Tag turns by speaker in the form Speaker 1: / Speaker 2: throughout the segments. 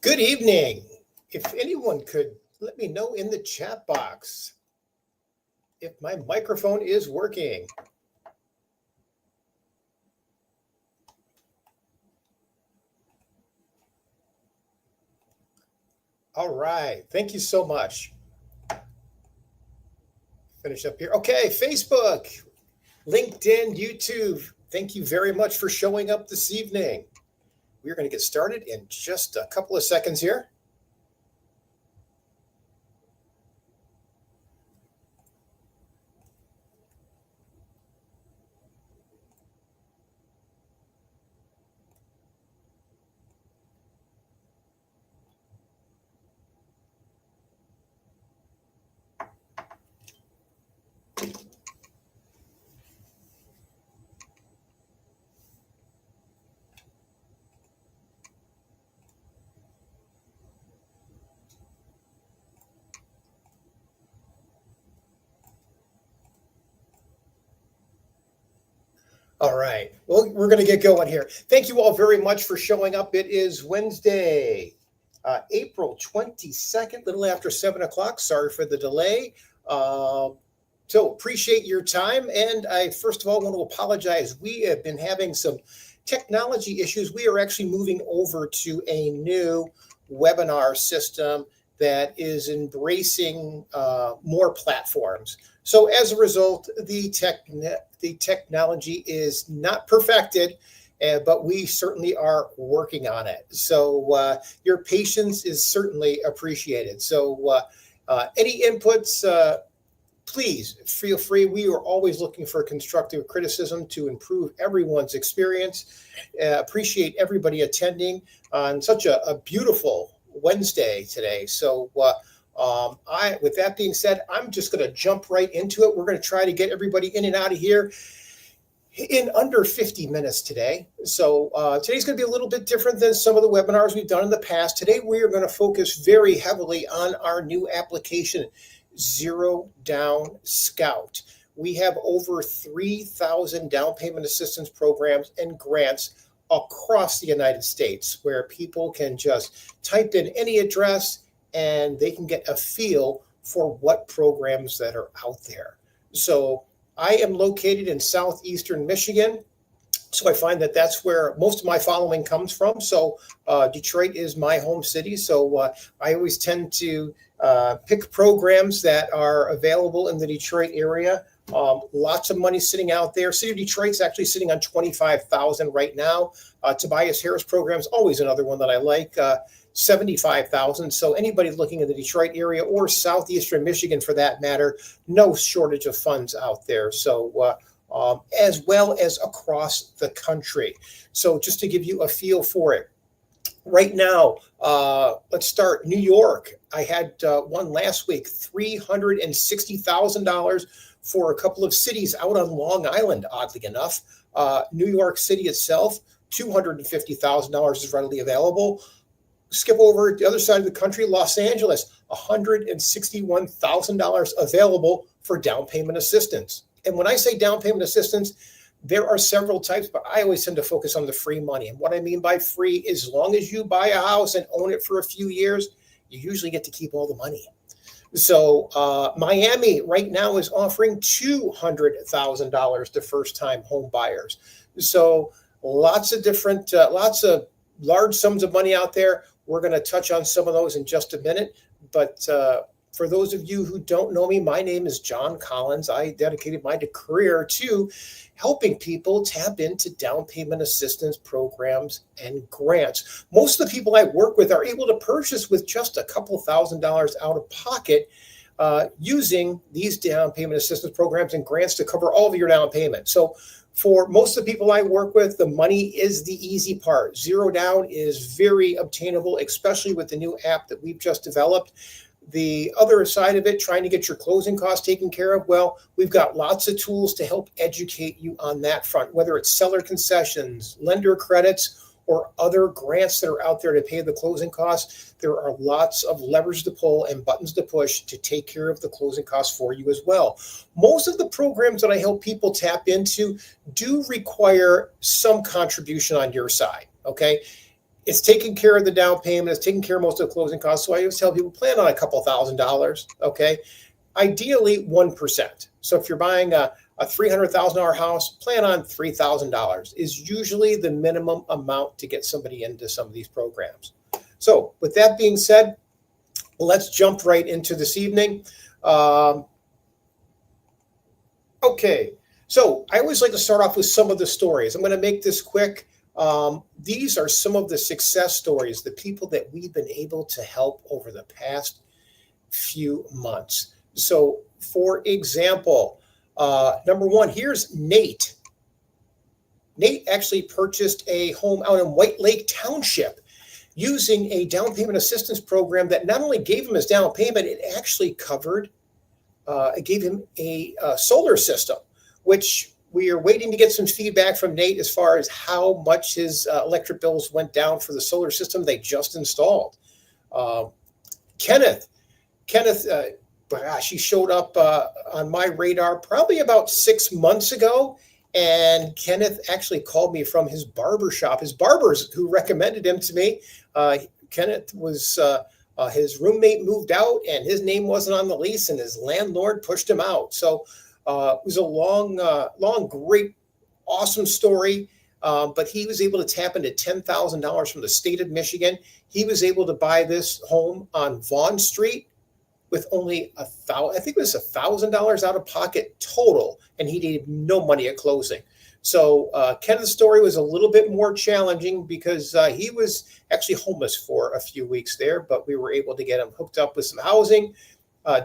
Speaker 1: Good evening. If anyone could let me know in the chat box if my microphone is working. All right. Thank you so much. Finish up here. Okay. Facebook, LinkedIn, YouTube. Thank you very much for showing up this evening. We're going to get started in just a couple of seconds here. All right. Well, we're going to get going here. Thank you all very much for showing up. It is Wednesday, April 22nd, little after 7 o'clock. Sorry for the delay. So appreciate your time. And I, first of all, want to apologize. We have been having some technology issues. We are actually moving over to a new webinar system that is embracing more platforms. So as a result, the technology is not perfected, but we certainly are working on it. So your patience is certainly appreciated. So any inputs, please feel free. We are always looking for constructive criticism to improve everyone's experience. Appreciate everybody attending on such a beautiful Wednesday today. So with that being said, I'm just going to jump right into it. We're going to try to get everybody in and out of here in under 50 minutes today. So today's going to be a little bit different than some of the webinars we've done in the past. Today, we are going to focus very heavily on our new application, Zero Down Scout. We have over 3,000 down payment assistance programs and grants across the United States where people can just type in any address and they can get a feel for what programs that are out there. So I am located in southeastern Michigan. So I find that that's where most of my following comes from. So Detroit is my home city. So I always tend to pick programs that are available in the Detroit area. Lots of money sitting out there. City of Detroit's actually sitting on $25,000 right now. Tobias Harris program is always another one that I like. $75,000. So anybody looking in the Detroit area or southeastern Michigan, for that matter, no shortage of funds out there. So as well as across the country. So just to give you a feel for it. Right now, let's start New York. I had one last week, $360,000 for a couple of cities out on Long Island, oddly enough. New York City itself, $250,000 is readily available. Skip over to the other side of the country, Los Angeles, $161,000 available for down payment assistance. And when I say down payment assistance, there are several types, but I always tend to focus on the free money. And what I mean by free is as long as you buy a house and own it for a few years, you usually get to keep all the money. So Miami right now is offering $200,000 to first-time home buyers. So lots of different, lots of large sums of money out there. We're going to touch on some of those in just a minute. But for those of you who don't know me, my name is John Collins. I dedicated my career to helping people tap into down payment assistance programs and grants. Most of the people I work with are able to purchase with just a couple $1,000s out of pocket using these down payment assistance programs and grants to cover all of your down payment. So for most of the people I work with, the money is the easy part. Zero down is very obtainable, especially with the new app that we've just developed. The other side of it, trying to get your closing costs taken care of, well, we've got lots of tools to help educate you on that front, whether it's seller concessions, lender credits, or other grants that are out there to pay the closing costs. There are lots of levers to pull and buttons to push to take care of the closing costs for you as well. Most of the programs that I help people tap into do require some contribution on your side, okay? It's taking care of the down payment. It's taking care of most of the closing costs. So I always tell people, plan on a couple $1,000s. Okay. Ideally 1%. So if you're buying a $300,000 house, plan on $3,000 is usually the minimum amount to get somebody into some of these programs. So with that being said, let's jump right into this evening. Okay, so I always like to start off with some of the stories. I'm going to make this quick. These are some of the success stories, the people that we've been able to help over the past few months. So, for example, number one, here's Nate. Nate actually purchased a home out in White Lake Township using a down payment assistance program that not only gave him his down payment, it actually covered, it gave him a solar system, which we are waiting to get some feedback from Nate as far as how much his electric bills went down for the solar system they just installed. Kenneth, gosh, he showed up on my radar probably about 6 months ago. And Kenneth actually called me from his barber shop, his barbers who recommended him to me. Kenneth was, his roommate moved out and his name wasn't on the lease and his landlord pushed him out. So it was a long, great, awesome story. But he was able to tap into $10,000 from the state of Michigan. He was able to buy this home on Vaughn Street with only I think it was $1,000 out of pocket total, and he needed no money at closing. So Kenneth's story was a little bit more challenging because he was actually homeless for a few weeks there, but we were able to get him hooked up with some housing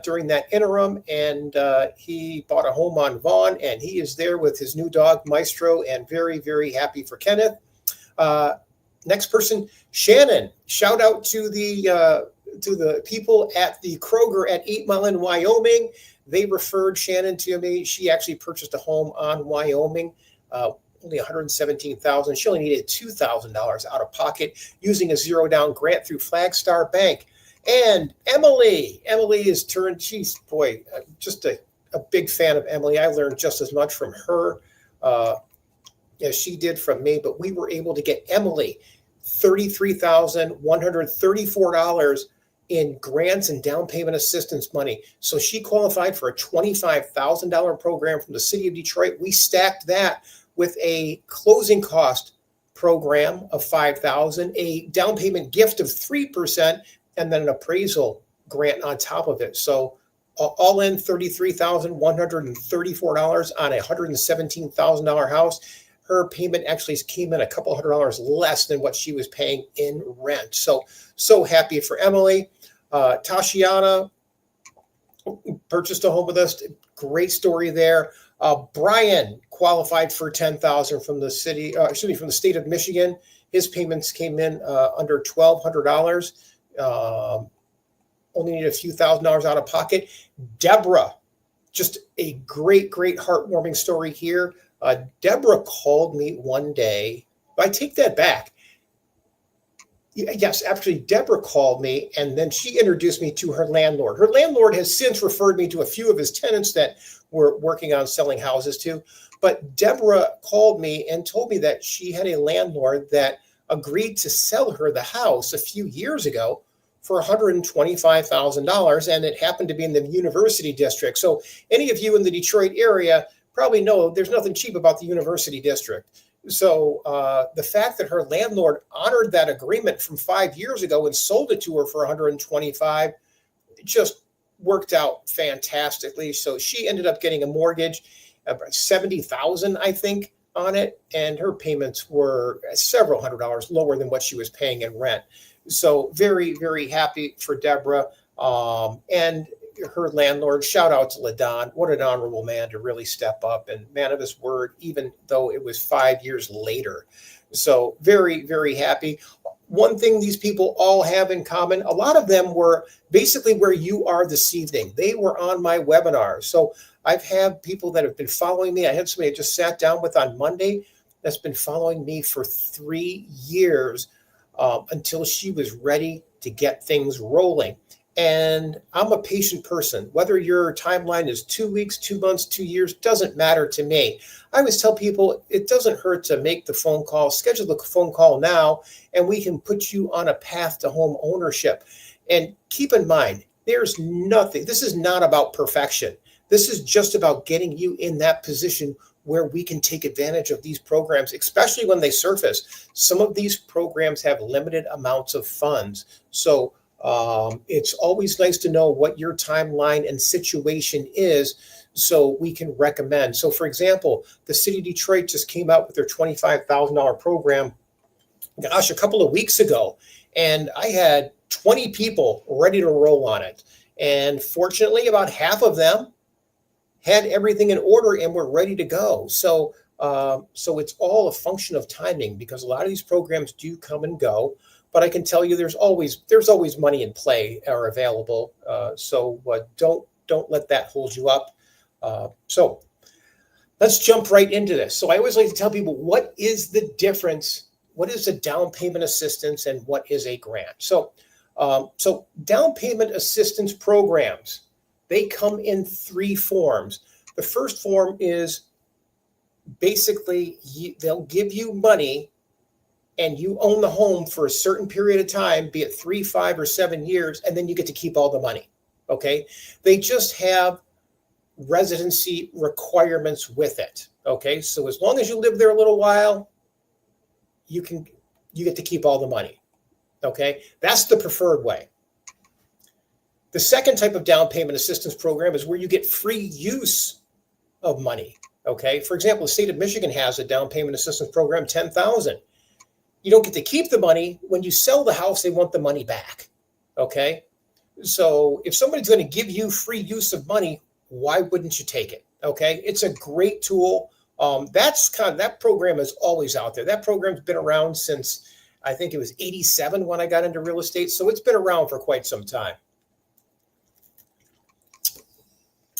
Speaker 1: during that interim, and he bought a home on Vaughn, and he is there with his new dog, Maestro, and very, very happy for Kenneth. Next person, Shannon. Shout out to the people at the Kroger at 8 Mile in Wyoming. They referred Shannon to me. She actually purchased a home on Wyoming, only $117,000. She only needed $2,000 out of pocket using a zero down grant through Flagstar Bank. And Emily is turned, just a big fan of Emily. I learned just as much from her as she did from me, but we were able to get Emily $33,134 in grants and down payment assistance money. So she qualified for a $25,000 program from the city of Detroit. We stacked that with a closing cost program of $5,000, a down payment gift of 3%, and then an appraisal grant on top of it. So all in $33,134 on a $117,000 house. Her payment actually came in a couple $100 less than what she was paying in rent. So happy for Emily. Tashiana purchased a home with us. Great story there. Brian qualified for $10,000 from the from the state of Michigan. His payments came in under $1,200. Only needed a few $1,000s out of pocket. Deborah, just a great, heartwarming story here. Deborah called me one day. I take that back. Yes, actually, Deborah called me, and then she introduced me to her landlord. Her landlord has since referred me to a few of his tenants that we're working on selling houses to. But Deborah called me and told me that she had a landlord that agreed to sell her the house a few years ago for $125,000, and it happened to be in the University District. So any of you in the Detroit area probably know there's nothing cheap about the University District. So the fact that her landlord honored that agreement from 5 years ago and sold it to her for $125,000 just worked out fantastically. So she ended up getting a mortgage, about $70,000, I think, on it, and her payments were several $100s lower than what she was paying in rent. So very, very happy for Deborah and her landlord. Shout out to LaDon. What an honorable man to really step up and man of his word, even though it was 5 years later. So very, very happy. One thing these people all have in common, a lot of them were basically where you are this evening. They were on my webinar. So I've had people that have been following me. I had somebody I just sat down with on Monday that's been following me for 3 years until she was ready to get things rolling. And I'm a patient person. Whether your timeline is 2 weeks, 2 months, 2 years, doesn't matter to me. I always tell people it doesn't hurt to make the phone call, schedule the phone call now, and we can put you on a path to home ownership. And keep in mind, there's nothing, this is not about perfection. This is just about getting you in that position where we can take advantage of these programs, especially when they surface. Some of these programs have limited amounts of funds. So it's always nice to know what your timeline and situation is so we can recommend. So, for example, the city of Detroit just came out with their $25,000 program, gosh, a couple of weeks ago. And I had 20 people ready to roll on it. And fortunately, about half of them had everything in order and were ready to go. So it's all a function of timing, because a lot of these programs do come and go. But I can tell you, there's always money in play or available. So don't let that hold you up. So let's jump right into this. So I always like to tell people, what is the difference? What is a down payment assistance and what is a grant? So down payment assistance programs, they come in three forms. The first form is basically they'll give you money and you own the home for a certain period of time, be it 3, 5, or 7 years, and then you get to keep all the money. Okay. They just have residency requirements with it. Okay. So as long as you live there a little while, you get to keep all the money. Okay. That's the preferred way. The second type of down payment assistance program is where you get free use of money. Okay. For example, the state of Michigan has a down payment assistance program, $10,000. You don't get to keep the money. When you sell the house, they want the money back. Okay. So if somebody's going to give you free use of money, why wouldn't you take it? Okay. It's a great tool. That program is always out there. That program's been around since, I think it was 87 when I got into real estate. So it's been around for quite some time.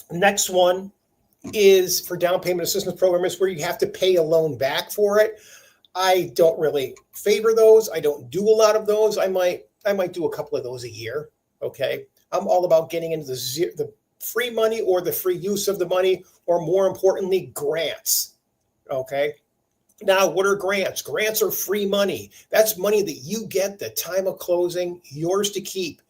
Speaker 1: Next one is for down payment assistance program is where you have to pay a loan back for it. I don't really favor those. I don't do a lot of those. I might do a couple of those a year. Okay. I'm all about getting into the free money or the free use of the money, or more importantly, grants. Okay. Now, what are grants? Grants are free money. That's money that you get the time of closing, yours to keep.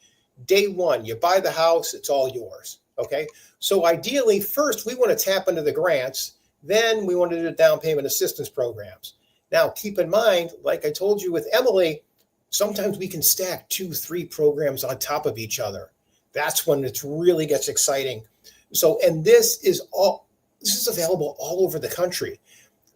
Speaker 1: Day one, you buy the house, it's all yours. Okay. So ideally, first, we want to tap into the grants. Then we want to do the down payment assistance programs. Now, keep in mind, like I told you with Emily, sometimes we can stack 2, 3 programs on top of each other. That's when it really gets exciting. So, and this is available all over the country.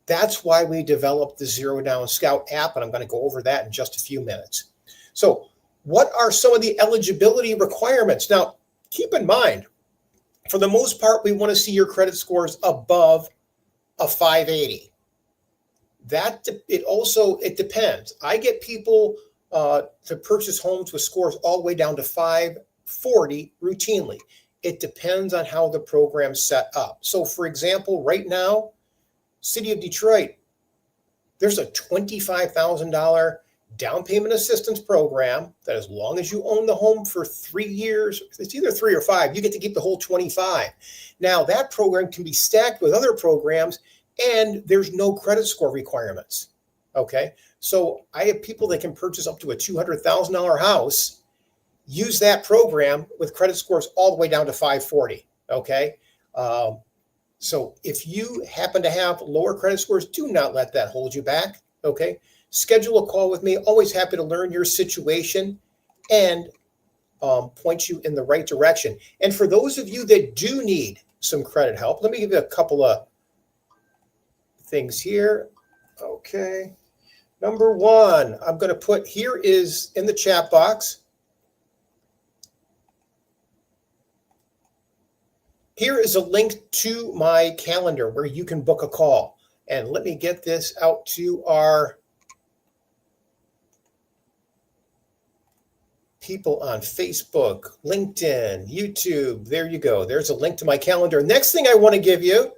Speaker 1: That's why we developed the Zero Down Scout app, and I'm going to go over that in just a few minutes. So, what are some of the eligibility requirements? Now, keep in mind, for the most part, we want to see your credit scores above a 580. It depends. I get people to purchase homes with scores all the way down to 540 routinely. It depends on how the program's set up. So, for example, right now, City of Detroit, there's a $25,000 down payment assistance program that as long as you own the home for 3 years, it's either 3 or 5, you get to keep the whole 25. Now, that program can be stacked with other programs, and there's no credit score requirements. Okay. So I have people that can purchase up to a $200,000 house, use that program with credit scores all the way down to 540. Okay. So if you happen to have lower credit scores, do not let that hold you back. Okay. Schedule a call with me. Always happy to learn your situation and point you in the right direction. And for those of you that do need some credit help, let me give you a couple of things here. Okay. Number one, I'm going to put here is in the chat box. Here is a link to my calendar where you can book a call. And let me get this out to our people on Facebook, LinkedIn, YouTube. There you go. There's a link to my calendar. Next thing I want to give you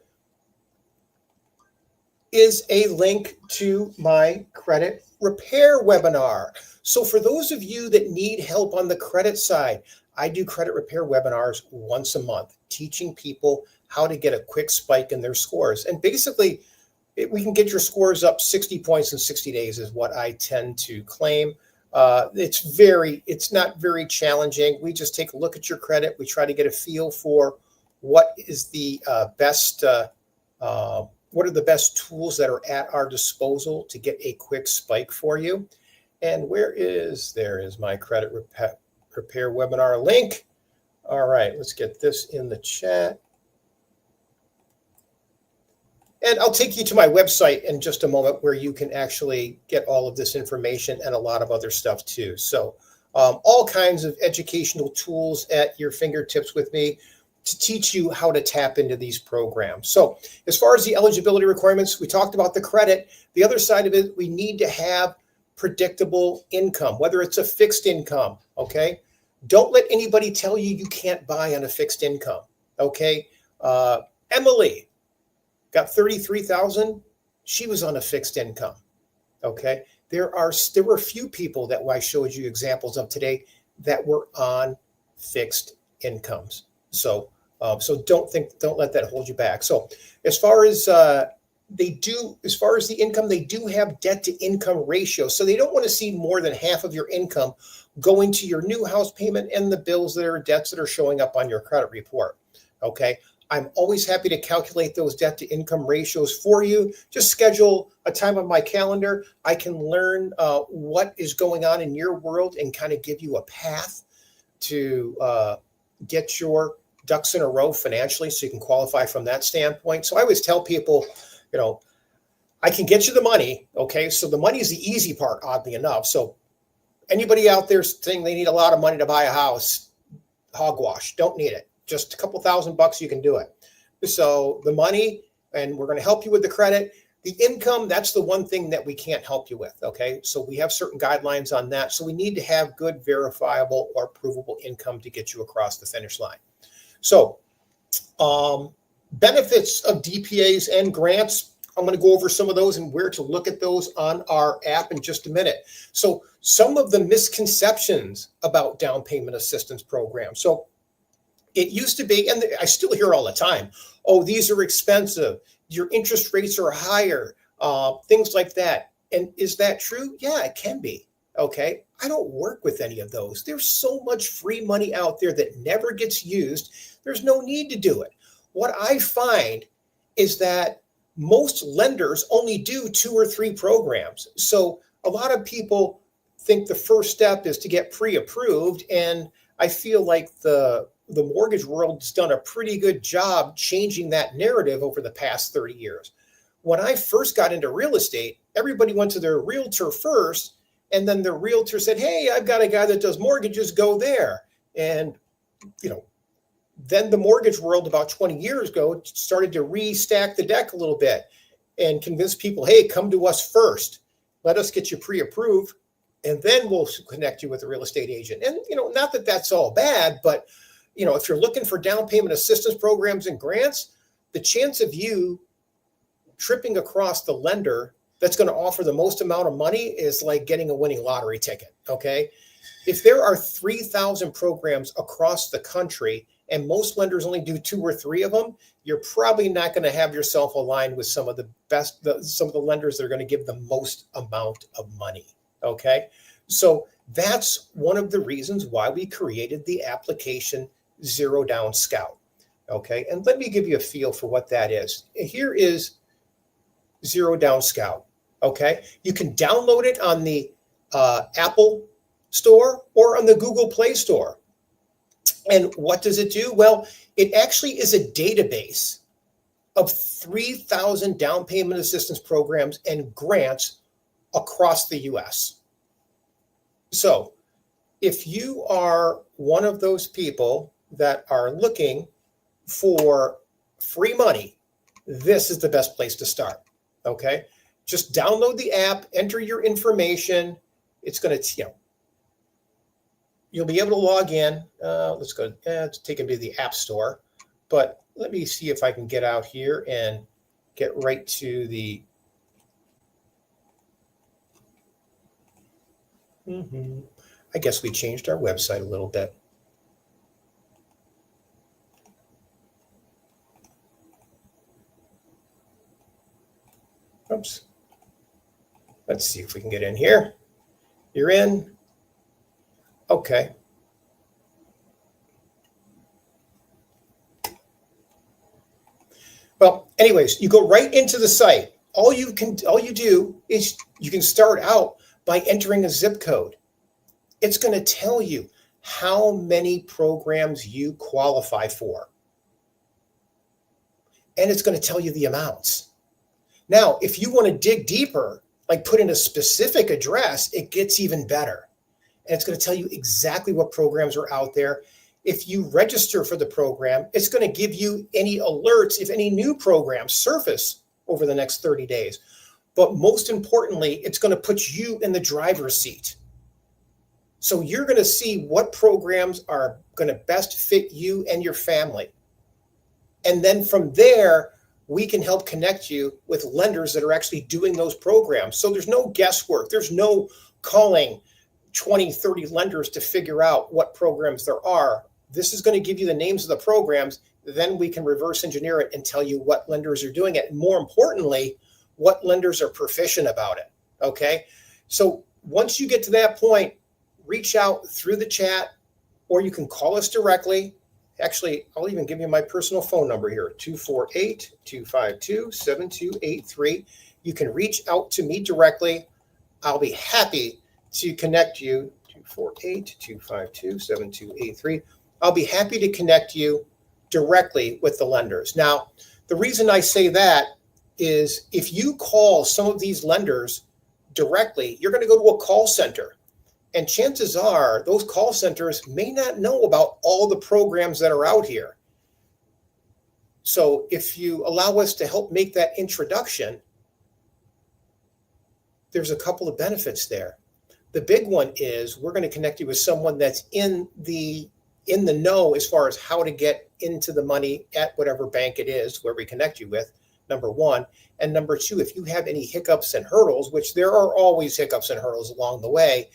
Speaker 1: is a link to my credit repair webinar. So for those of you that need help on the credit side, I do credit repair webinars once a month, teaching people how to get a quick spike in their scores. And basically, we can get your scores up 60 points in 60 days is what I tend to claim. It's not very challenging. We just take a look at your credit. We try to get a feel for what is the what are the best tools that are at our disposal to get a quick spike for you. And there is my credit repair webinar link. All right, let's get this in the chat. And I'll take you to my website in just a moment where you can actually get all of this information and a lot of other stuff too. So all kinds of educational tools at your fingertips with me to teach you how to tap into these programs. So as far as the eligibility requirements, we talked about the credit. The other side of it, we need to have predictable income, whether it's a fixed income, okay? Don't let anybody tell you you can't buy on a fixed income, okay? Emily got 33,000. She was on a fixed income, okay? There were a few people that I showed you examples of today that were on fixed incomes. So don't let that hold you back. So as far as the income, they do have debt to income ratio. So they don't want to see more than half of your income going to your new house payment and the bills that are debts that are showing up on your credit report. Okay. I'm always happy to calculate those debt to income ratios for you. Just schedule a time on my calendar. I can learn what is going on in your world and kind of give you a path to get your ducks in a row financially so you can qualify from that standpoint. So I always tell people, I can get you the money. Okay. So the money is the easy part, oddly enough. So anybody out there saying they need a lot of money to buy a house, hogwash, don't need it. Just a couple $1,000, you can do it. So the money, and we're going to help you with the credit. The income, that's the one thing that we can't help you with. Okay. So we have certain guidelines on that. So we need to have good verifiable or provable income to get you across the finish line. So benefits of DPAs and grants. I'm going to go over some of those and where to look at those on our app in just a minute. So some of the misconceptions about down payment assistance programs. So it used to be, and I still hear all the time, oh, these are expensive. Your interest rates are higher, things like that. And is that true? Yeah, it can be. Okay. I don't work with any of those. There's so much free money out there that never gets used. There's no need to do it. What I find is that most lenders only do 2 or 3 programs. So a lot of people think the first step is to get pre-approved. And I feel like the mortgage world's done a pretty good job changing that narrative over the past 30 years. When I first got into real estate, everybody went to their realtor first, and then the realtor said, hey, I've got a guy that does mortgages, go there. And, then the mortgage world about 20 years ago started to restack the deck a little bit and convince people, hey, come to us first. Let us get you pre-approved, and then we'll connect you with a real estate agent. And, not that that's all bad, but if you're looking for down payment assistance programs and grants, the chance of you tripping across the lender that's going to offer the most amount of money is like getting a winning lottery ticket. Okay. If there are 3,000 programs across the country and most lenders only do 2 or 3 of them, you're probably not going to have yourself aligned with some of the best, some of the lenders that are going to give the most amount of money. Okay. So that's one of the reasons why we created the application Zero Down Scout. Okay. And let me give you a feel for what that is. Here is Zero Down Scout. Okay. You can download it on the Apple Store or on the Google Play Store. And what does it do? Well, it actually is a database of 3,000 down payment assistance programs and grants across the U.S. So if you are one of those people that are looking for free money, this is the best place to start. Okay. Just download the app, enter your information. It's going to, you'll be able to log in. Let's go. It's taken me to the App Store, but let me see if I can get out here and get right to the. I guess we changed our website a little bit. Oops. Let's see if we can get in here. You're in. Okay. Well, anyways, you go right into the site. All you do is you can start out by entering a zip code. It's going to tell you how many programs you qualify for. And it's going to tell you the amounts. Now, if you want to dig deeper, like put in a specific address, it gets even better. And it's going to tell you exactly what programs are out there. If you register for the program, it's going to give you any alerts if any new programs surface over the next 30 days. But most importantly, it's going to put you in the driver's seat. So you're going to see what programs are going to best fit you and your family. And then from there, we can help connect you with lenders that are actually doing those programs. So there's no guesswork. There's no calling 20, 30 lenders to figure out what programs there are. This is going to give you the names of the programs. Then we can reverse engineer it and tell you what lenders are doing it. And more importantly, what lenders are proficient about it. Okay. So once you get to that point, reach out through the chat, or you can call us directly. Actually, I'll even give you my personal phone number here, 248-252-7283. You can reach out to me directly. I'll be happy to connect you, 248-252-7283. I'll be happy to connect you directly with the lenders. Now, the reason I say that is if you call some of these lenders directly, you're going to go to a call center. And chances are those call centers may not know about all the programs that are out here. So if you allow us to help make that introduction, there's a couple of benefits there. The big one is we're going to connect you with someone that's in the know as far as how to get into the money at whatever bank it is where we connect you with, number one. And number two, if you have any hiccups and hurdles, which there are always hiccups and hurdles along the way,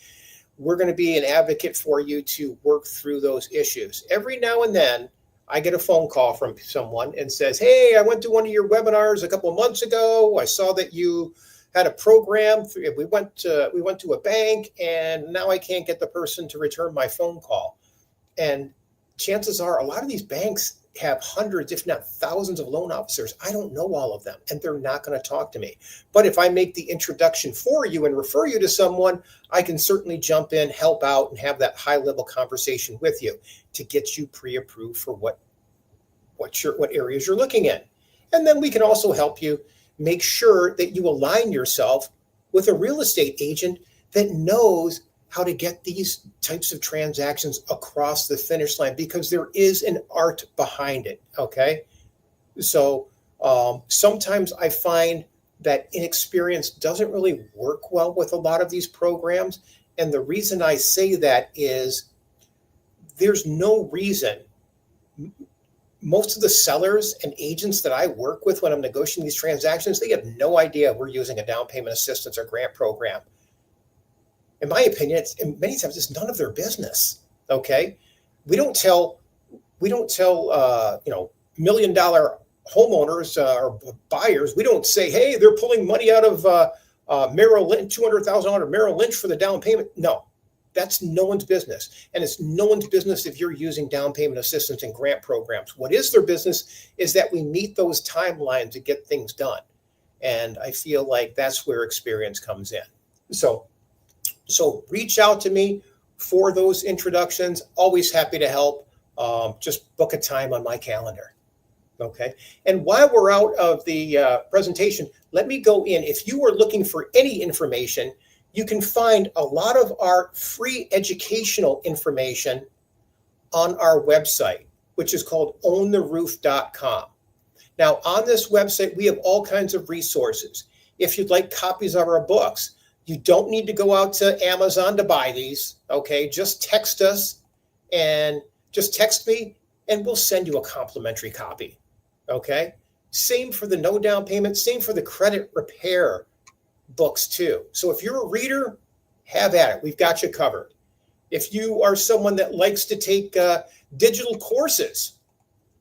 Speaker 1: we're going to be an advocate for you to work through those issues. Every now and then, I get a phone call from someone and says, hey, I went to one of your webinars a couple of months ago. I saw that you had a program. We went to a bank, and now I can't get the person to return my phone call. And chances are a lot of these banks have hundreds, if not thousands of loan officers. I don't know all of them, and they're not going to talk to me. But if I make the introduction for you and refer you to someone, I can certainly jump in, help out, and have that high-level conversation with you to get you pre-approved for what areas you're looking in. And then we can also help you make sure that you align yourself with a real estate agent that knows how to get these types of transactions across the finish line, because there is an art behind it, okay? So sometimes I find that inexperience doesn't really work well with a lot of these programs. And the reason I say that is there's no reason. Most of the sellers and agents that I work with when I'm negotiating these transactions, they have no idea we're using a down payment assistance or grant program. In my opinion, many times it's none of their business. Okay, we don't tell $1 million homeowners or buyers. We don't say, hey, they're pulling money out of Merrill Lynch, $200,000 Merrill Lynch for the down payment. No, that's no one's business, and it's no one's business if you're using down payment assistance and grant programs. What is their business is that we meet those timelines to get things done, and I feel like that's where experience comes in. So reach out to me for those introductions. Always happy to help. Just book a time on my calendar. Okay. And while we're out of the presentation, let me go in. If you are looking for any information, you can find a lot of our free educational information on our website, which is called owntheroof.com. Now, on this website, we have all kinds of resources. If you'd like copies of our books, you don't need to go out to Amazon to buy these, okay? Just text us and just text me and we'll send you a complimentary copy, okay? Same for the no down payment, same for the credit repair books too. So if you're a reader, have at it. We've got you covered. If you are someone that likes to take digital courses,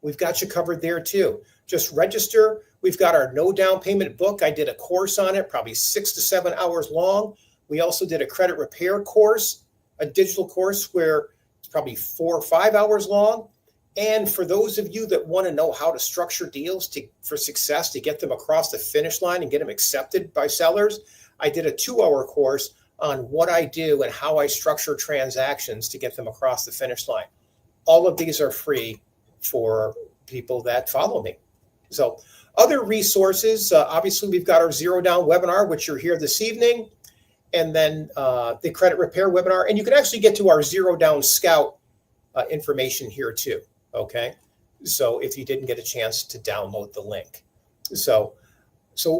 Speaker 1: we've got you covered there too. Just register. We've got our no down payment book. I did a course on it, probably 6 to 7 hours long. We also did a credit repair course, a digital course where it's probably 4 or 5 hours long. And for those of you that want to know how to structure deals for success, to get them across the finish line and get them accepted by sellers, I did a 2-hour course on what I do and how I structure transactions to get them across the finish line. All of these are free for people that follow me. So other resources, obviously we've got our Zero Down webinar, which you're here this evening, and then the credit repair webinar. And you can actually get to our Zero Down Scout information here too, okay? So if you didn't get a chance to download the link. So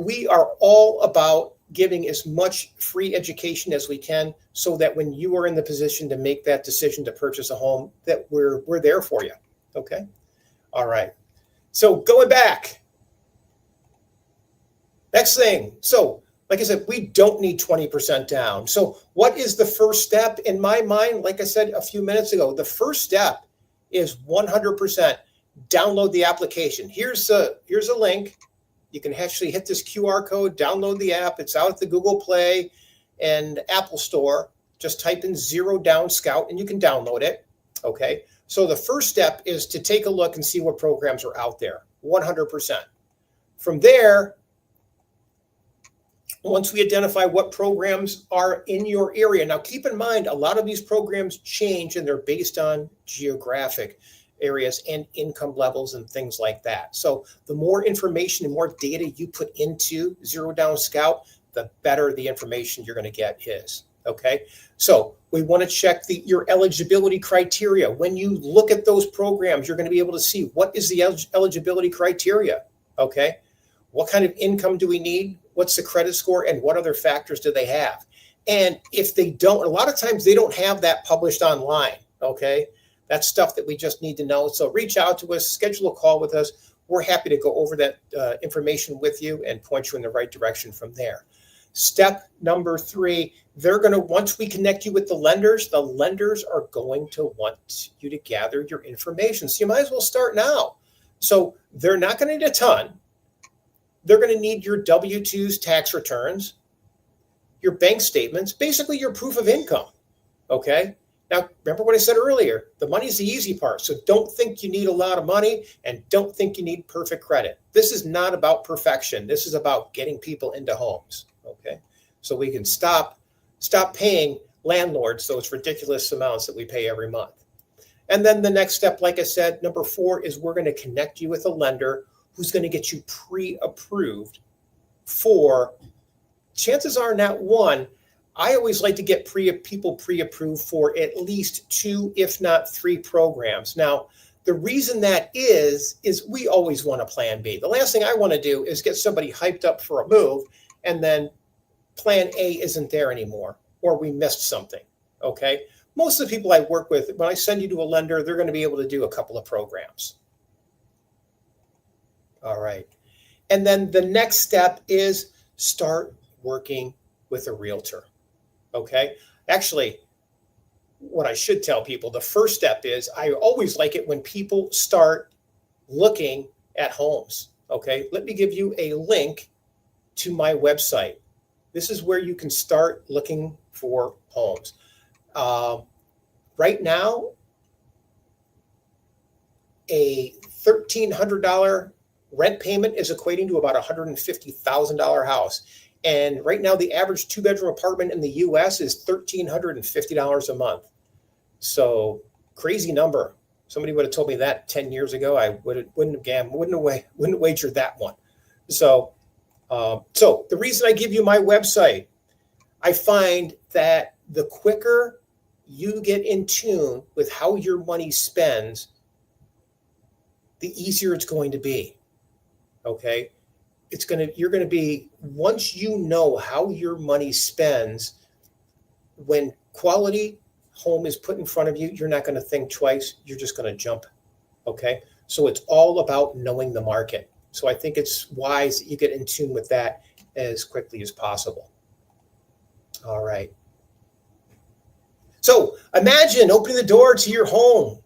Speaker 1: we are all about giving as much free education as we can so that when you are in the position to make that decision to purchase a home, that we're there for you, okay? All right. So going back, next thing. So like I said, we don't need 20% down. So what is the first step? In my mind, like I said a few minutes ago, the first step is 100% download the application. Here's a link. You can actually hit this QR code, download the app. It's out at the Google Play and Apple Store. Just type in Zero Down Scout and you can download it. Okay. So the first step is to take a look and see what programs are out there. 100%. From there, once we identify what programs are in your area. Now, keep in mind, a lot of these programs change and they're based on geographic areas and income levels and things like that. So the more information and more data you put into Zero Down Scout, the better the information you're going to get is. Okay. So we want to check your eligibility criteria. When you look at those programs, you're going to be able to see what is the eligibility criteria. Okay. What kind of income do we need? What's the credit score? And what other factors do they have? And if they don't, a lot of times they don't have that published online. Okay. That's stuff that we just need to know. So reach out to us, schedule a call with us. We're happy to go over that information with you and point you in the right direction from there. Step number 3, once we connect you with the lenders are going to want you to gather your information. So you might as well start now. So they're not going to need a ton. They're going to need your W-2s, tax returns, your bank statements, basically your proof of income. Okay. Now, remember what I said earlier, the money's the easy part. So don't think you need a lot of money and don't think you need perfect credit. This is not about perfection. This is about getting people into homes. Okay. So we can stop paying landlords those ridiculous amounts that we pay every month. And then the next step, like I said, number 4 is we're going to connect you with a lender who's going to get you pre-approved for, chances are not one, I always like to get people pre-approved for at least 2, if not 3 programs. Now, the reason that is we always want a plan B. The last thing I want to do is get somebody hyped up for a move and then plan A isn't there anymore or we missed something, okay? Most of the people I work with, when I send you to a lender, they're going to be able to do a couple of programs. All right. And then the next step is start working with a realtor. Okay. Actually, what I should tell people, the first step is I always like it when people start looking at homes. Okay. Let me give you a link to my website. This is where you can start looking for homes. Right now, a $1,300 rent payment is equating to about a $150,000 house. And right now, the average 2-bedroom apartment in the U.S. is $1,350 a month. So crazy number. Somebody would have told me that 10 years ago. I wouldn't have wagered that one. So the reason I give you my website, I find that the quicker you get in tune with how your money spends, the easier it's going to be. Okay. You're going to be, once you know how your money spends, when quality home is put in front of you, you're not going to think twice. You're just going to jump. Okay. So it's all about knowing the market. So I think it's wise that you get in tune with that as quickly as possible. All right. So imagine opening the door to your home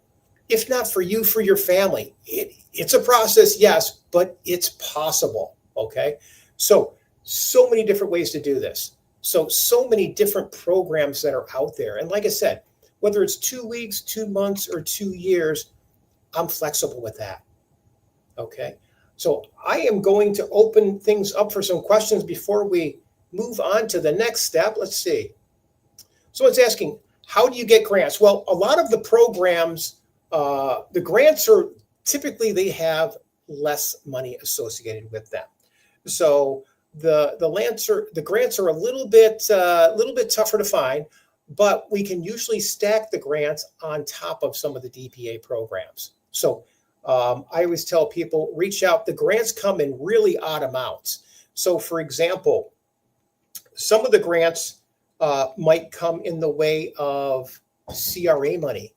Speaker 1: if not for you, for your family. It's a process, yes, but it's possible. Okay. So many different ways to do this. So many different programs that are out there. And like I said, whether it's 2 weeks, 2 months, or 2 years, I'm flexible with that. Okay. So I am going to open things up for some questions before we move on to the next step. Let's see. Someone's asking, how do you get grants? Well, a lot of the programs, the grants are typically, they have less money associated with them. So the grants are a little bit tougher to find, but we can usually stack the grants on top of some of the DPA programs. So I always tell people, reach out. The grants come in really odd amounts. So for example, some of the grants might come in the way of CRA money,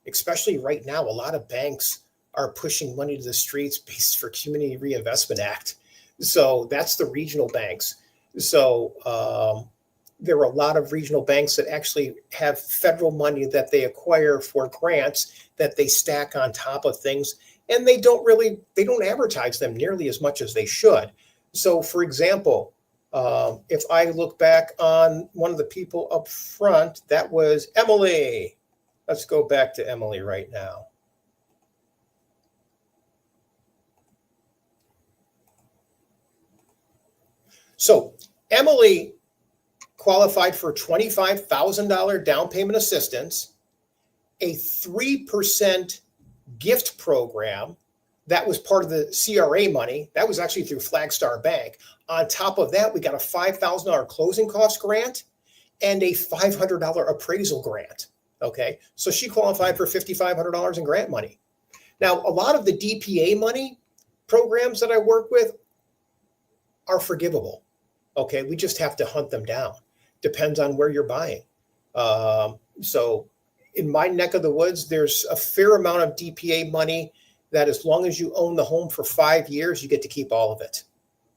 Speaker 1: especially right now. A lot of banks are pushing money to the streets based for Community Reinvestment Act. So that's the regional banks. So there are a lot of regional banks that actually have federal money that they acquire for grants that they stack on top of things, and they don't advertise them nearly as much as they should. So for example, if I look back on one of the people up front, that was Emily. Let's go back to Emily right now. So Emily qualified for $25,000 down payment assistance, a 3% gift program that was part of the CRA money. That was actually through Flagstar Bank. On top of that, we got a $5,000 closing cost grant and a $500 appraisal grant. Okay, so she qualified for $5,500 in grant money. Now, a lot of the DPA money programs that I work with are forgivable. Okay, we just have to hunt them down. Depends on where you're buying. So in my neck of the woods, there's a fair amount of DPA money that as long as you own the home for 5 years, you get to keep all of it.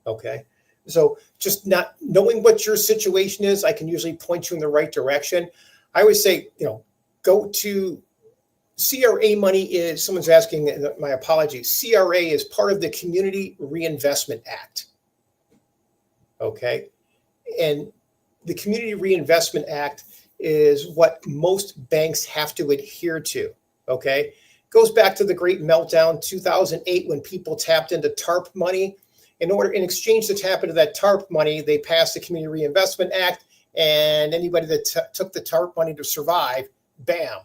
Speaker 1: Okay, so just not knowing what your situation is, I can usually point you in the right direction. I always say, go to CRA money is, someone's asking, my apologies, CRA is part of the Community Reinvestment Act. Okay, and the Community Reinvestment Act is what most banks have to adhere to. Okay, goes back to the great meltdown 2008 when people tapped into TARP money. In exchange to tap into that TARP money, they passed the Community Reinvestment Act, and anybody that took the TARP money to survive, bam,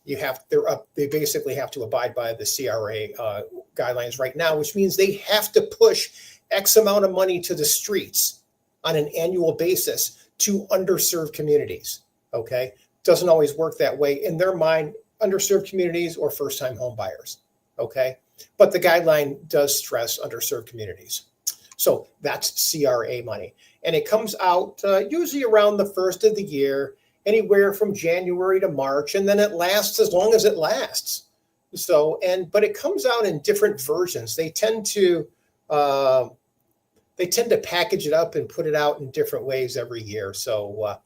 Speaker 1: they basically have to abide by the CRA guidelines right now, which means they have to push X amount of money to the streets on an annual basis to underserved communities. Okay, doesn't always work that way in their mind, underserved communities or first-time home buyers. Okay, but the guideline does stress underserved communities. So that's CRA money, and it comes out usually around the first of the year, anywhere from January to March, and then it lasts as long as it lasts. So, but it comes out in different versions. They tend to package it up and put it out in different ways every year. So,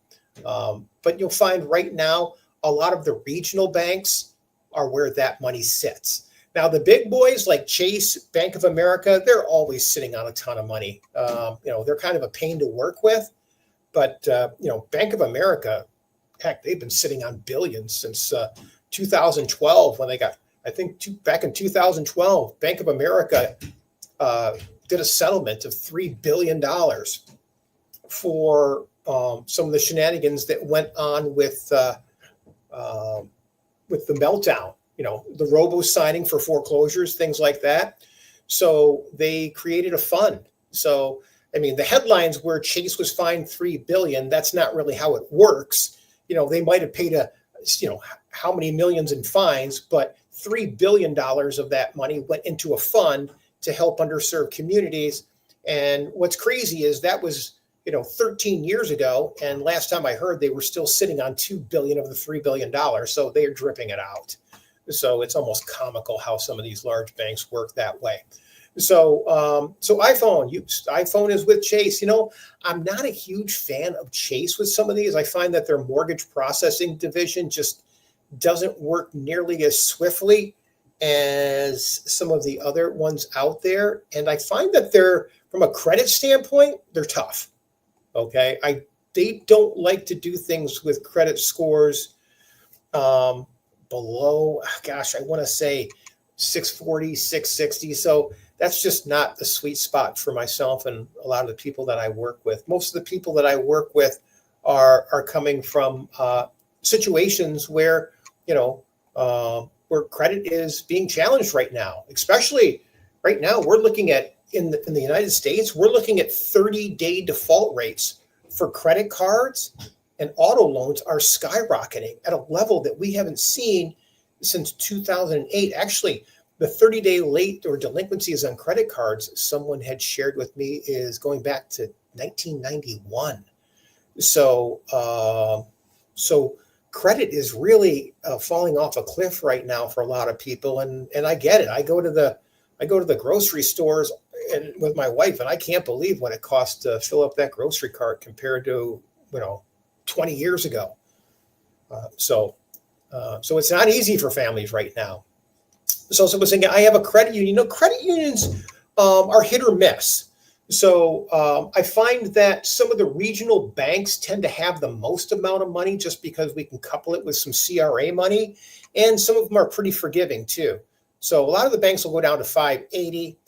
Speaker 1: but you'll find right now a lot of the regional banks are where that money sits. Now, the big boys like Chase, Bank of America, they're always sitting on a ton of money. They're kind of a pain to work with, but Bank of America, heck, they've been sitting on billions since 2012 when they got, I think back in 2012, Bank of America did a settlement of $3 billion for some of the shenanigans that went on with the meltdown, the robo signing for foreclosures, things like that. So they created a fund. So, I mean, the headlines where Chase was fined $3 billion, that's not really how it works. They might have paid how many millions in fines, but $3 billion of that money went into a fund to help underserved communities. And what's crazy is that was, 13 years ago. And last time I heard, they were still sitting on $2 billion of the $3 billion. So they're dripping it out. So it's almost comical how some of these large banks work that way. So iPhone is with Chase. I'm not a huge fan of Chase with some of these. I find that their mortgage processing division just doesn't work nearly as swiftly as some of the other ones out there. And I find that they're, from a credit standpoint, they're tough. Okay. They don't like to do things with credit scores below, gosh, I want to say 640, 660. So that's just not the sweet spot for myself and a lot of the people that I work with. Most of the people that I work with are coming from situations where, where credit is being challenged right now. Especially right now, we're looking at, in the United States, we're looking at 30-day default rates for credit cards, and auto loans are skyrocketing at a level that we haven't seen since 2008. Actually, the 30-day late or delinquencies on credit cards, someone had shared with me, is going back to 1991. So credit is really falling off a cliff right now for a lot of people, and I get it. I go to the grocery stores and with my wife, and I can't believe what it costs to fill up that grocery cart compared to 20 years ago. So it's not easy for families right now. So someone saying, I have a credit union. Credit unions are hit or miss. So I find that some of the regional banks tend to have the most amount of money just because we can couple it with some CRA money. And some of them are pretty forgiving too. So a lot of the banks will go down to 580.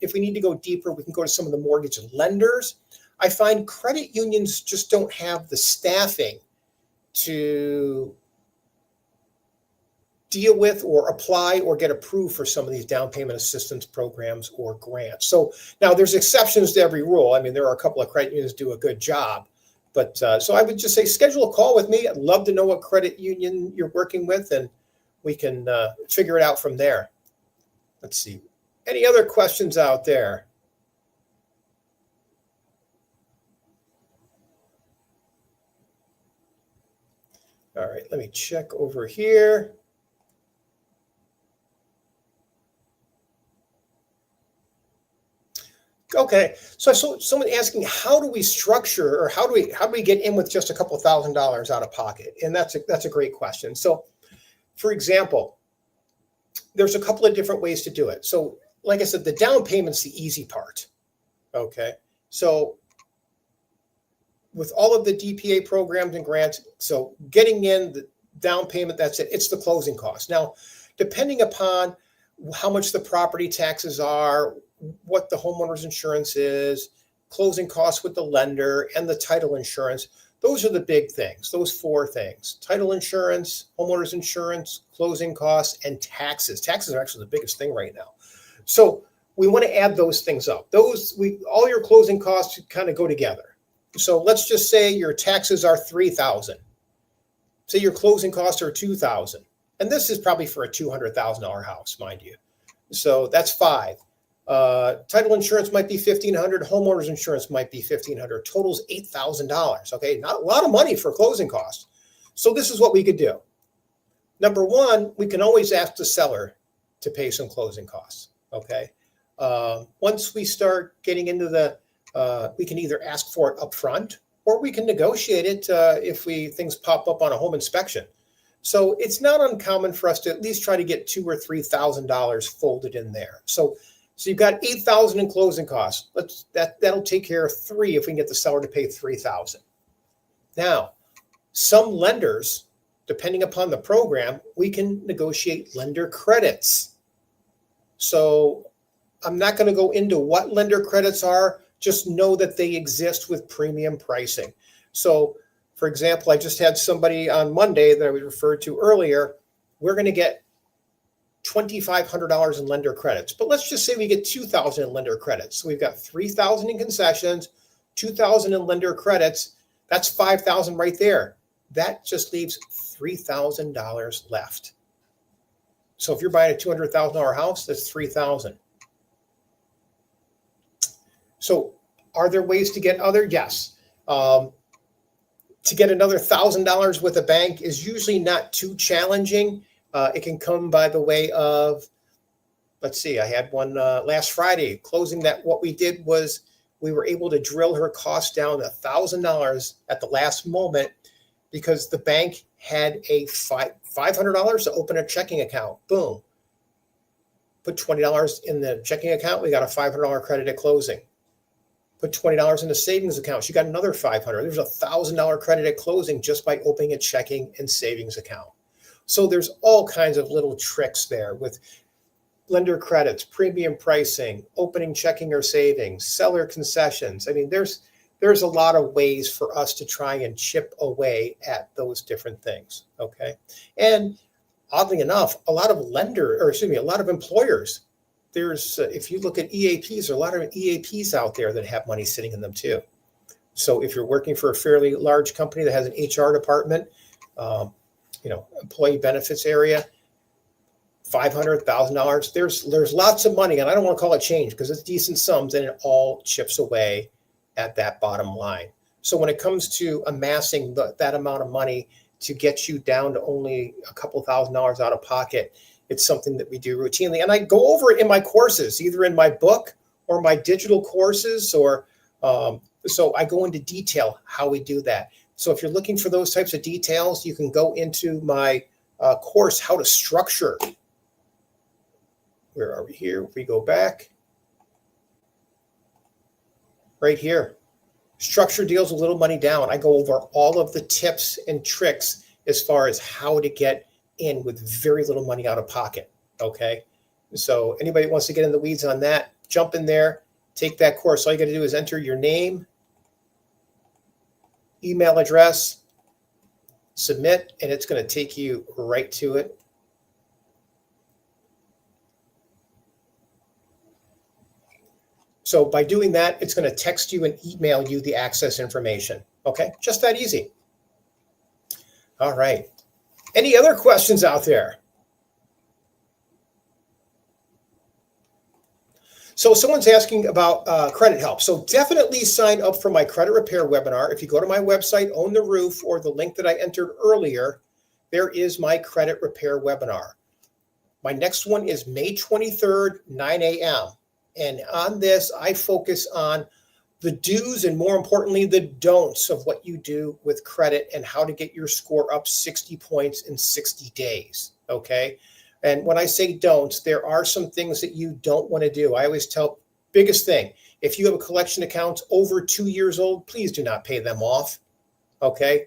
Speaker 1: If we need to go deeper, we can go to some of the mortgage lenders. I find credit unions just don't have the staffing to deal with or apply or get approved for some of these down payment assistance programs or grants. So now there's exceptions to every rule. I mean, there are a couple of credit unions do a good job, but so I would just say schedule a call with me. I'd love to know what credit union you're working with, and we can figure it out from there. Let's see. Any other questions out there? All right, let me check over here. Okay, so someone asking, how do we structure, or how do we get in with just a couple $1,000s out of pocket? And that's a great question. So, for example, there's a couple of different ways to do it. So, like I said, the down payment's the easy part. Okay, so with all of the DPA programs and grants, so getting in the down payment, that's it. It's the closing cost. Now, depending upon how much the property taxes are, what the homeowner's insurance is, closing costs with the lender, and the title insurance, those are the big things, those four things: title insurance, homeowner's insurance, closing costs, and taxes. Taxes are actually the biggest thing right now. So we want to add those things up. All your closing costs kind of go together. So let's just say your taxes are $3,000. Say your closing costs are $2,000. And this is probably for a $200,000 house, mind you. So that's $5,000. Title insurance might be $1,500. Homeowner's insurance might be $1,500. Total's $8,000. Okay, not a lot of money for closing costs. So this is what we could do. Number one, we can always ask the seller to pay some closing costs. Okay, once we start getting into we can either ask for it up front, or we can negotiate it if things pop up on a home inspection. So it's not uncommon for us to at least try to get $2,000 or $3,000 folded in there. So you've got $8,000 in closing costs. That'll take care of $3,000 if we can get the seller to pay $3,000. Now, some lenders, depending upon the program, we can negotiate lender credits. So I'm not going to go into what lender credits are. Just know that they exist with premium pricing. So, for example, I just had somebody on Monday that I referred to earlier. We're going to get $2,500 in lender credits. But let's just say we get $2,000 in lender credits. So we've got $3,000 in concessions, $2,000 in lender credits. That's $5,000 right there. That just leaves $3,000 left. So if you're buying a $200,000 house, that's $3,000. So are there ways to get other? Yes. To get another $1,000 with a bank is usually not too challenging. It can come by the way of, let's see, I had one last Friday closing that. What we did was we were able to drill her cost down $1,000 at the last moment because the bank had a $500 to open a checking account. Boom. Put $20 in the checking account. We got a $500 credit at closing. Put $20 in the savings account. You got another $500. There's a $1,000 credit at closing just by opening a checking and savings account. So there's all kinds of little tricks there with lender credits, premium pricing, opening checking or savings, seller concessions. I mean, there's a lot of ways for us to try and chip away at those different things. Okay. And oddly enough, a lot of employers, there's, if you look at EAPs, there are a lot of EAPs out there that have money sitting in them too. So if you're working for a fairly large company that has an HR department, employee benefits area, $500,000, there's lots of money, and I don't want to call it change because it's decent sums, and it all chips away at that bottom line. So when it comes to amassing that amount of money to get you down to only a couple $1,000s out of pocket, it's something that we do routinely. And I go over it in my courses, either in my book or my digital courses, or so I go into detail how we do that. So if you're looking for those types of details, you can go into my course, How to Structure. Where are we here? We go back. Right here. Structure deals with little money down. I go over all of the tips and tricks as far as how to get in with very little money out of pocket. Okay. So anybody wants to get in the weeds on that, jump in there, take that course. All you got to do is enter your name, email address, submit, and it's going to take you right to it. So by doing that, it's going to text you and email you the access information. Okay, just that easy. All right. Any other questions out there? So someone's asking about credit help. So definitely sign up for my credit repair webinar. If you go to my website, Own the Roof, or the link that I entered earlier, there is my credit repair webinar. My next one is May 23rd, 9 a.m. And on this, I focus on the do's and, more importantly, the don'ts of what you do with credit and how to get your score up 60 points in 60 days. Okay. And when I say don'ts, there are some things that you don't want to do. I always tell, biggest thing, if you have a collection account over 2 years old, please do not pay them off. Okay.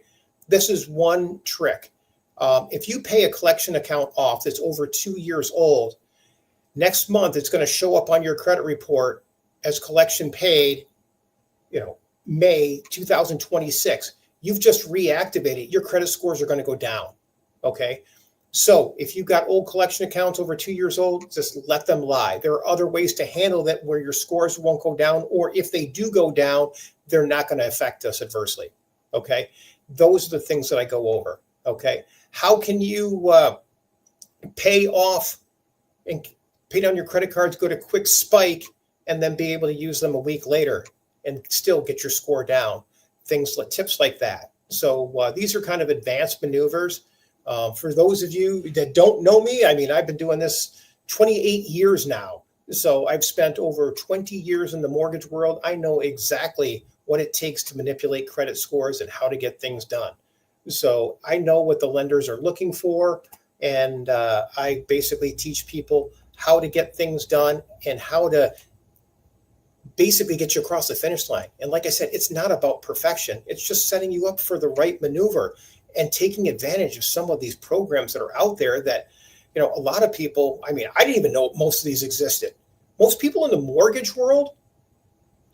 Speaker 1: This is one trick. If you pay a collection account off that's over 2 years old, next month it's going to show up on your credit report as collection paid, May 2026. You've just reactivated. Your credit scores are going to go down. Okay. So if you've got old collection accounts over 2 years old, just let them lie. There are other ways to handle that where your scores won't go down, or if they do go down, they're not going to affect us adversely. Okay. Those are the things that I go over. Okay. How can you pay off and pay down your credit cards, go to quick spike, and then be able to use them a week later and still get your score down? Tips like that. So these are kind of advanced maneuvers. For those of you that don't know me, I mean, I've been doing this 28 years now. So I've spent over 20 years in the mortgage world. I know exactly what it takes to manipulate credit scores and how to get things done. So I know what the lenders are looking for. And I basically teach people how to get things done and how to basically get you across the finish line. And like I said, it's not about perfection. It's just setting you up for the right maneuver and taking advantage of some of these programs that are out there that, a lot of people, I mean, I didn't even know most of these existed. Most people in the mortgage world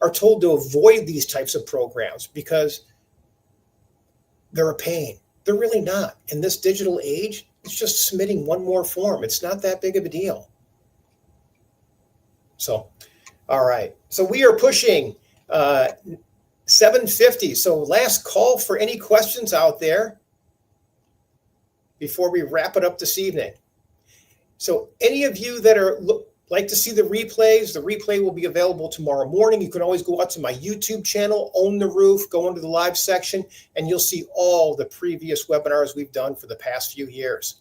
Speaker 1: are told to avoid these types of programs because they're a pain. They're really not. In this digital age, it's just submitting one more form. It's not that big of a deal. So, all right. So we are pushing 7:50. So last call for any questions out there before we wrap it up this evening. So any of you that like to see the replay will be available tomorrow morning. You can always go out to my YouTube channel, Own the Roof, go into the live section, and you'll see all the previous webinars we've done for the past few years.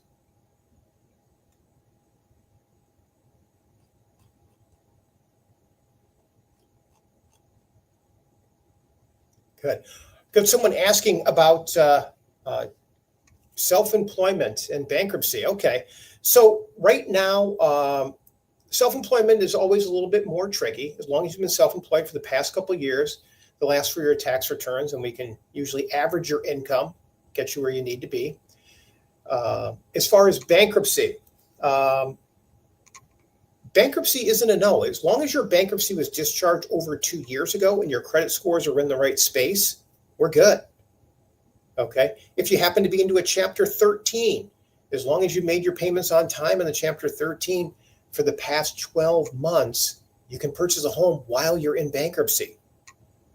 Speaker 1: Good. Got someone asking about self-employment and bankruptcy. Okay. So right now, self-employment is always a little bit more tricky. As long as you've been self-employed for the past couple of years, they'll ask for your tax returns, and we can usually average your income, get you where you need to be. As far as bankruptcy, bankruptcy isn't a no. As long as your bankruptcy was discharged over 2 years ago and your credit scores are in the right space, we're good. Okay. If you happen to be into a Chapter 13, as long as you made your payments on time in the Chapter 13 for the past 12 months, you can purchase a home while you're in bankruptcy.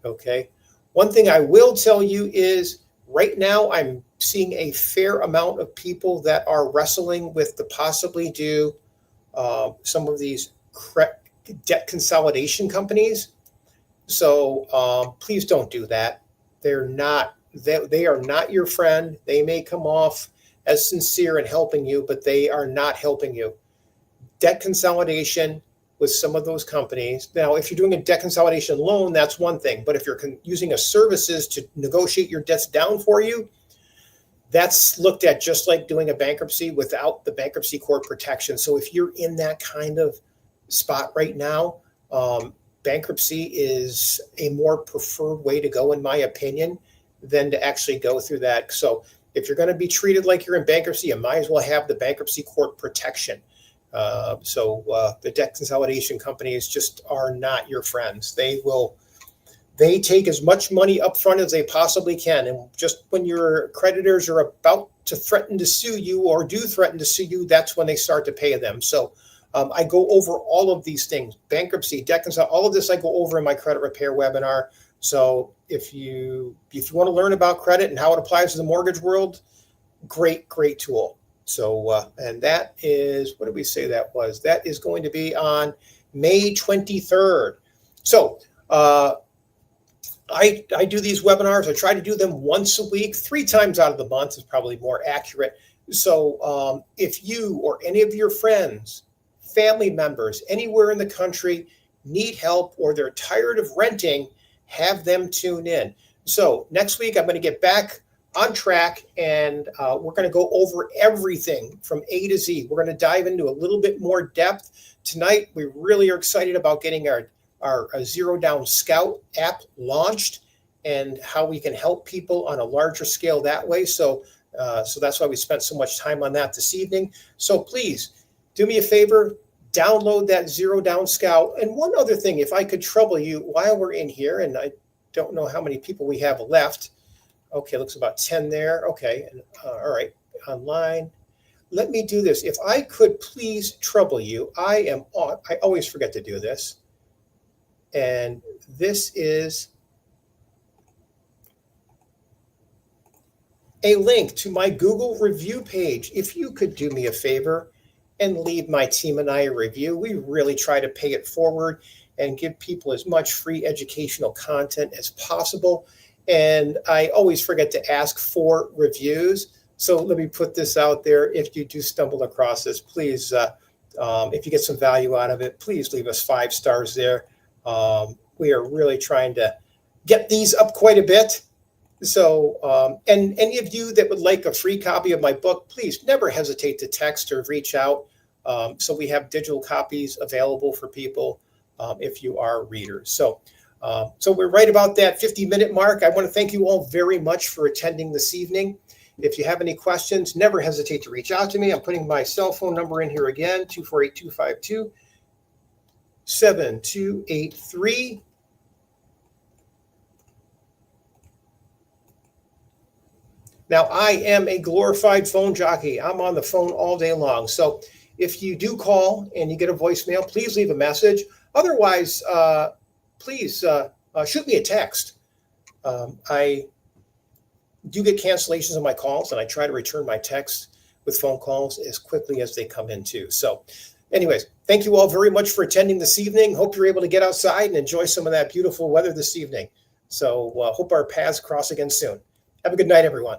Speaker 1: Okay. One thing I will tell you is right now I'm seeing a fair amount of people that are wrestling with the possibly do some of these debt consolidation companies. So please don't do that. They are not your friend. They may come off as sincere in helping you, but they are not helping you. Debt consolidation with some of those companies. Now, if you're doing a debt consolidation loan, that's one thing. But if you're using a services to negotiate your debts down for you, that's looked at just like doing a bankruptcy without the bankruptcy court protection. So if you're in that kind of spot right now, bankruptcy is a more preferred way to go, in my opinion, than to actually go through that. So if you're going to be treated like you're in bankruptcy, you might as well have the bankruptcy court protection. The debt consolidation companies just are not your friends. They take as much money up front as they possibly can. And just when your creditors are about to threaten to sue you or do threaten to sue you, that's when they start to pay them. So I go over all of these things, bankruptcy, debt consolidation, all of this I go over in my credit repair webinar. So if you want to learn about credit and how it applies to the mortgage world, great tool. So, and that is, what did we say that was? That is going to be on May 23rd. So, I do these webinars. I try to do them once a week, 3 times out of the month is probably more accurate. So if you or any of your friends, family members, anywhere in the country need help or they're tired of renting, have them tune in. So next week, I'm going to get back on track and we're going to go over everything from A to Z. We're going to dive into a little bit more depth. Tonight, we really are excited about getting our Zero Down Scout app launched and how we can help people on a larger scale that way. So that's why we spent so much time on that this evening. So please do me a favor, download that Zero Down Scout. And one other thing, if I could trouble you while we're in here, and I don't know how many people we have left. Okay, looks about 10 there. Okay, and, all right, online. Let me do this. If I could please trouble you, I always forget to do this. And this is a link to my Google review page. If you could do me a favor and leave my team and I a review, we really try to pay it forward and give people as much free educational content as possible. And I always forget to ask for reviews. So let me put this out there. If you do stumble across this, please, if you get some value out of it, please leave us 5 stars there. We are really trying to get these up quite a bit. So, and any of you that would like a free copy of my book, please never hesitate to text or reach out. So we have digital copies available for people if you are readers. So we're right about that 50-minute mark. I want to thank you all very much for attending this evening. If you have any questions, never hesitate to reach out to me. I'm putting my cell phone number in here again, 248-252-7283. Now, I am a glorified phone jockey. I'm on the phone all day long. So if you do call and you get a voicemail, please leave a message. Otherwise, please shoot me a text. I do get cancellations of my calls, and I try to return my texts with phone calls as quickly as they come in too. So anyways, thank you all very much for attending this evening. Hope you're able to get outside and enjoy some of that beautiful weather this evening. So hope our paths cross again soon. Have a good night, everyone.